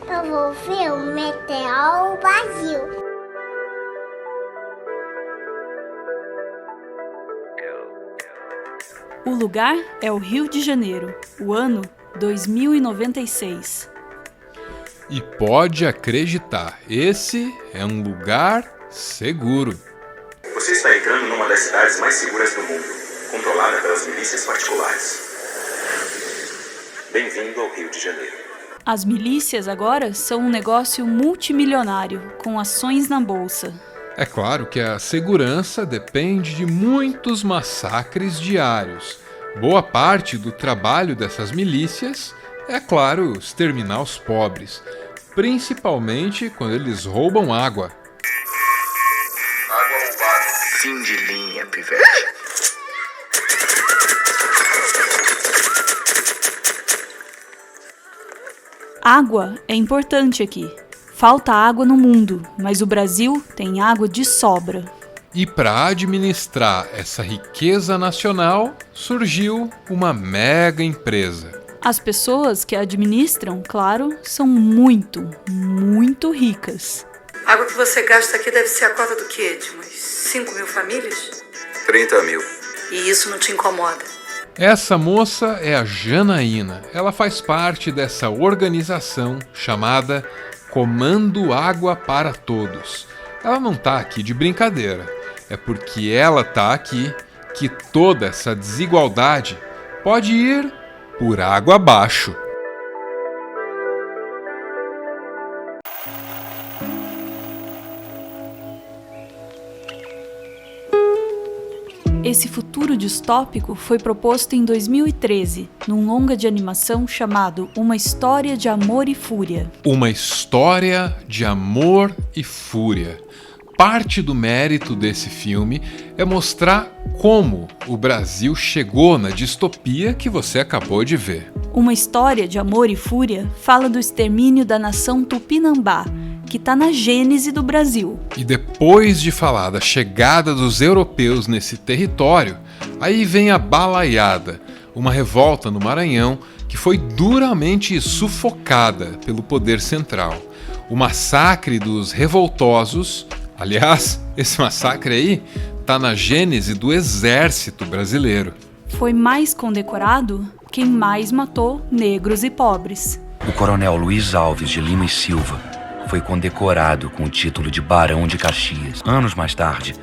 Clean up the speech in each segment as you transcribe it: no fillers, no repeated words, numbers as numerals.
Eu vou ver o Meteoro Brasil. O lugar é o Rio de Janeiro, o ano 2096. E pode acreditar, esse é um lugar seguro. Você está entrando numa das cidades mais seguras do mundo, controlada pelas milícias particulares. Bem-vindo ao Rio de Janeiro. As milícias agora são um negócio multimilionário, com ações na bolsa. É claro que a segurança depende de muitos massacres diários. Boa parte do trabalho dessas milícias é, claro, exterminar os pobres, principalmente quando eles roubam água. Água roubada. Fim de linha, pivete. Água é importante aqui. Falta água no mundo, mas o Brasil tem água de sobra. E para administrar essa riqueza nacional, surgiu uma mega empresa. As pessoas que a administram, claro, são muito, muito ricas. A água que você gasta aqui deve ser a cota do quê? De umas 5 mil famílias? 30 mil. E isso não te incomoda? Essa moça é a Janaína. Ela faz parte dessa organização chamada Comando Água para Todos. Ela não está aqui de brincadeira. É porque ela está aqui que toda essa desigualdade pode ir por água abaixo. Esse futuro distópico foi proposto em 2013, num longa de animação chamado Uma História de Amor e Fúria. Uma história de amor e fúria. Parte do mérito desse filme é mostrar como o Brasil chegou na distopia que você acabou de ver. Uma História de Amor e Fúria fala do extermínio da nação Tupinambá, que está na gênese do Brasil. E depois de falar da chegada dos europeus nesse território, aí vem a Balaiada, uma revolta no Maranhão que foi duramente sufocada pelo poder central. O massacre dos revoltosos, aliás, esse massacre aí tá na gênese do exército brasileiro. Foi mais condecorado quem mais matou negros e pobres. O coronel Luiz Alves de Lima e Silva foi condecorado com o título de Barão de Caxias. Anos mais tarde,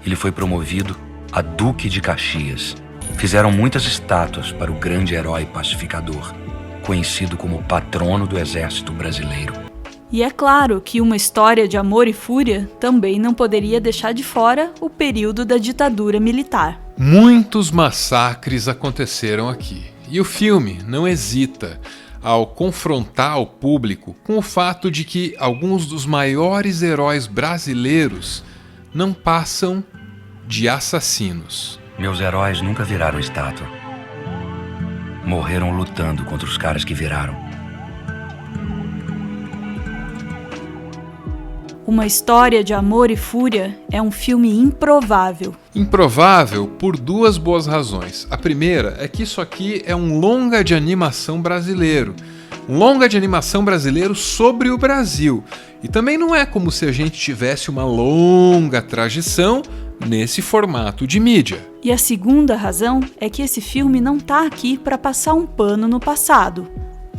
ele foi promovido a Duque de Caxias. Fizeram muitas estátuas para o grande herói pacificador, conhecido como patrono do exército brasileiro. E é claro que Uma História de Amor e Fúria também não poderia deixar de fora o período da ditadura militar. Muitos massacres aconteceram aqui, e o filme não hesita ao confrontar o público com o fato de que alguns dos maiores heróis brasileiros não passam de assassinos. Meus heróis nunca viraram estátua. Morreram lutando contra os caras que viraram. Uma História de Amor e Fúria é um filme improvável. Improvável por duas boas razões. A primeira é que isso aqui é um longa de animação brasileiro. Um longa de animação brasileiro sobre o Brasil. E também não é como se a gente tivesse uma longa tradição nesse formato de mídia. E a segunda razão é que esse filme não está aqui para passar um pano no passado.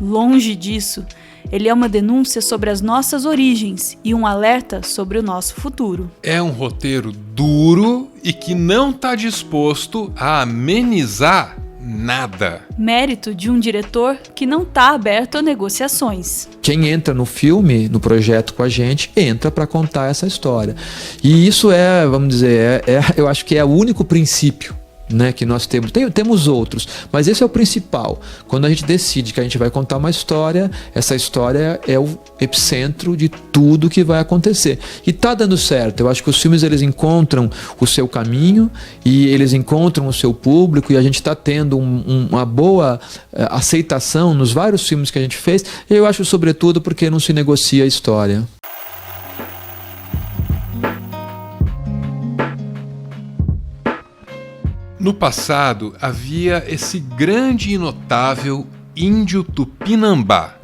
Longe disso. Ele é uma denúncia sobre as nossas origens e um alerta sobre o nosso futuro. É um roteiro duro e que não está disposto a amenizar nada. Mérito de um diretor que não está aberto a negociações. Quem entra no filme, no projeto com a gente, entra para contar essa história. E isso é, vamos dizer, eu acho que é o único princípio, né, que nós temos. Temos outros, mas esse é o principal. Quando a gente decide que a gente vai contar uma história, essa história é o epicentro de tudo que vai acontecer. E tá dando certo. Eu acho que os filmes eles encontram o seu caminho e eles encontram o seu público, e a gente está tendo uma boa aceitação nos vários filmes que a gente fez. Eu acho sobretudo porque não se negocia a história. No passado, havia esse grande e notável índio Tupinambá.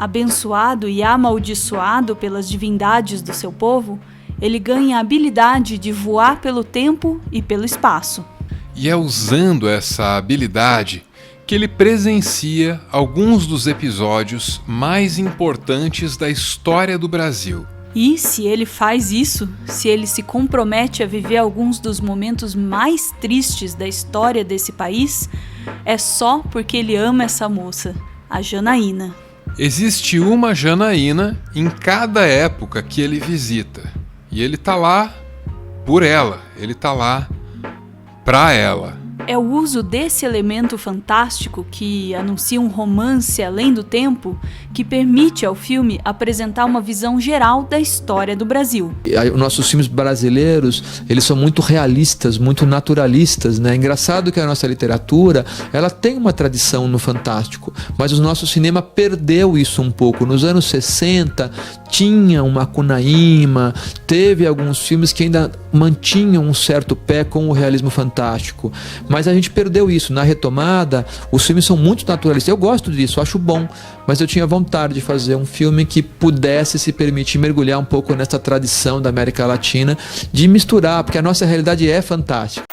Abençoado e amaldiçoado pelas divindades do seu povo, ele ganha a habilidade de voar pelo tempo e pelo espaço. E é usando essa habilidade que ele presencia alguns dos episódios mais importantes da história do Brasil. E se ele faz isso, se ele se compromete a viver alguns dos momentos mais tristes da história desse país, é só porque ele ama essa moça, a Janaína. Existe uma Janaína em cada época que ele visita. E ele tá lá por ela, ele tá lá pra ela. É o uso desse elemento fantástico que anuncia um romance além do tempo que permite ao filme apresentar uma visão geral da história do Brasil. Os nossos filmes brasileiros, eles são muito realistas, muito naturalistas, né? Engraçado que a nossa literatura, ela tem uma tradição no fantástico, mas o nosso cinema perdeu isso um pouco. Nos anos 60, tinha uma Macunaíma, teve alguns filmes que ainda mantinham um certo pé com o realismo fantástico, mas a gente perdeu isso. Na retomada, os filmes são muito naturalistas. Eu gosto disso, acho bom, mas eu tinha vontade de fazer um filme que pudesse se permitir mergulhar um pouco nessa tradição da América Latina, de misturar, porque a nossa realidade é fantástica.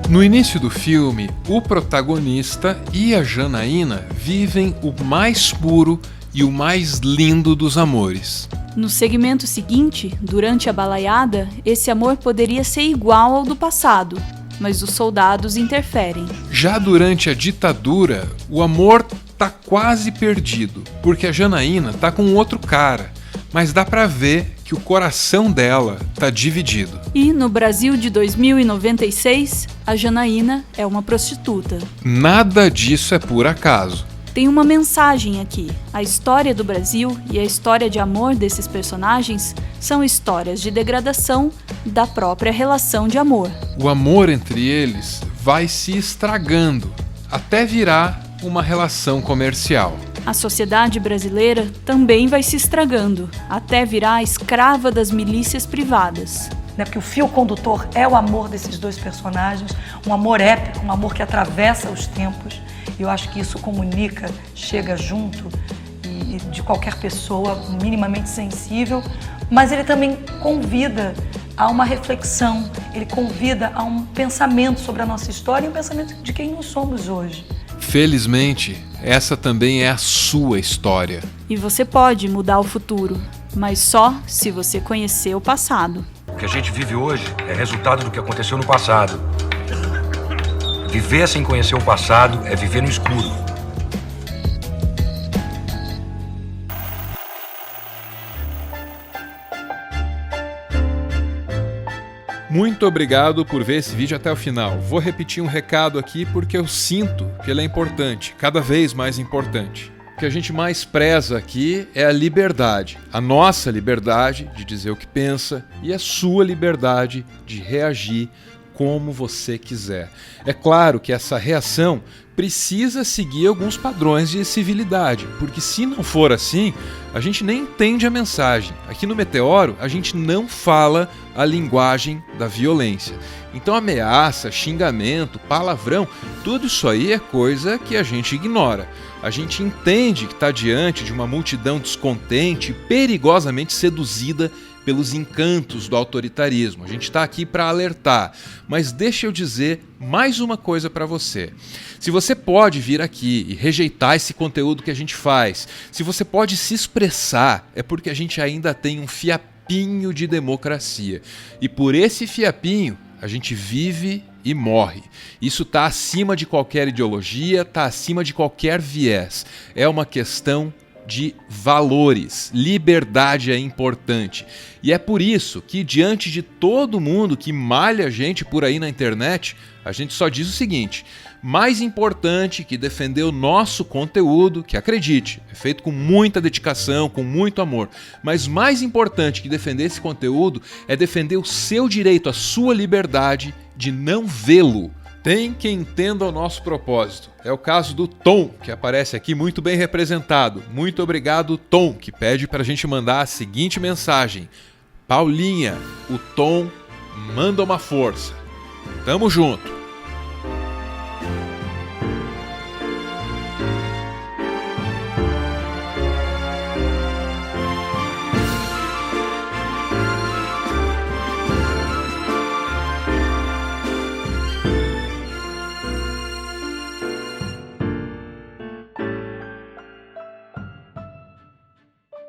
No início do filme, o protagonista e a Janaína vivem o mais puro e o mais lindo dos amores. No segmento seguinte, durante a balaiada, esse amor poderia ser igual ao do passado, mas os soldados interferem. Já durante a ditadura, o amor tá quase perdido, porque a Janaína tá com outro cara, mas dá pra ver que o coração dela tá dividido. E no Brasil de 2096, a Janaína é uma prostituta. Nada disso é por acaso. Tem uma mensagem aqui. A história do Brasil e a história de amor desses personagens são histórias de degradação da própria relação de amor. O amor entre eles vai se estragando até virar uma relação comercial. A sociedade brasileira também vai se estragando até virar escrava das milícias privadas. Porque o fio condutor é o amor desses dois personagens, um amor épico, um amor que atravessa os tempos. E eu acho que isso comunica, chega junto e de qualquer pessoa minimamente sensível, mas ele também convida a uma reflexão, ele convida a um pensamento sobre a nossa história e um pensamento de quem nós somos hoje. Felizmente, essa também é a sua história. E você pode mudar o futuro, mas só se você conhecer o passado. O que a gente vive hoje é resultado do que aconteceu no passado. Viver sem conhecer o passado é viver no escuro. Muito obrigado por ver esse vídeo até o final. Vou repetir um recado aqui porque eu sinto que ele é importante, cada vez mais importante. O que a gente mais preza aqui é a liberdade. A nossa liberdade de dizer o que pensa e a sua liberdade de reagir como você quiser. É claro que essa reação precisa seguir alguns padrões de civilidade, porque se não for assim, a gente nem entende a mensagem. Aqui no Meteoro, a gente não fala a linguagem da violência. Então ameaça, xingamento, palavrão, tudo isso aí é coisa que a gente ignora. A gente entende que está diante de uma multidão descontente, perigosamente seduzida pelos encantos do autoritarismo. A gente está aqui para alertar, mas deixa eu dizer mais uma coisa para você. Se você pode vir aqui e rejeitar esse conteúdo que a gente faz, se você pode se expressar, é porque a gente ainda tem um fiapinho de democracia. E por esse fiapinho, a gente vive e morre. Isso está acima de qualquer ideologia, está acima de qualquer viés. É uma questão de valores. Liberdade é importante. E é por isso que, diante de todo mundo que malha a gente por aí na internet, a gente só diz o seguinte: mais importante que defender o nosso conteúdo, que acredite, é feito com muita dedicação, com muito amor, mas mais importante que defender esse conteúdo é defender o seu direito, a sua liberdade de não vê-lo. Tem quem entenda o nosso propósito. É o caso do Tom, que aparece aqui muito bem representado. Muito obrigado, Tom, que pede para a gente mandar a seguinte mensagem: Paulinha, o Tom manda uma força. Tamo junto.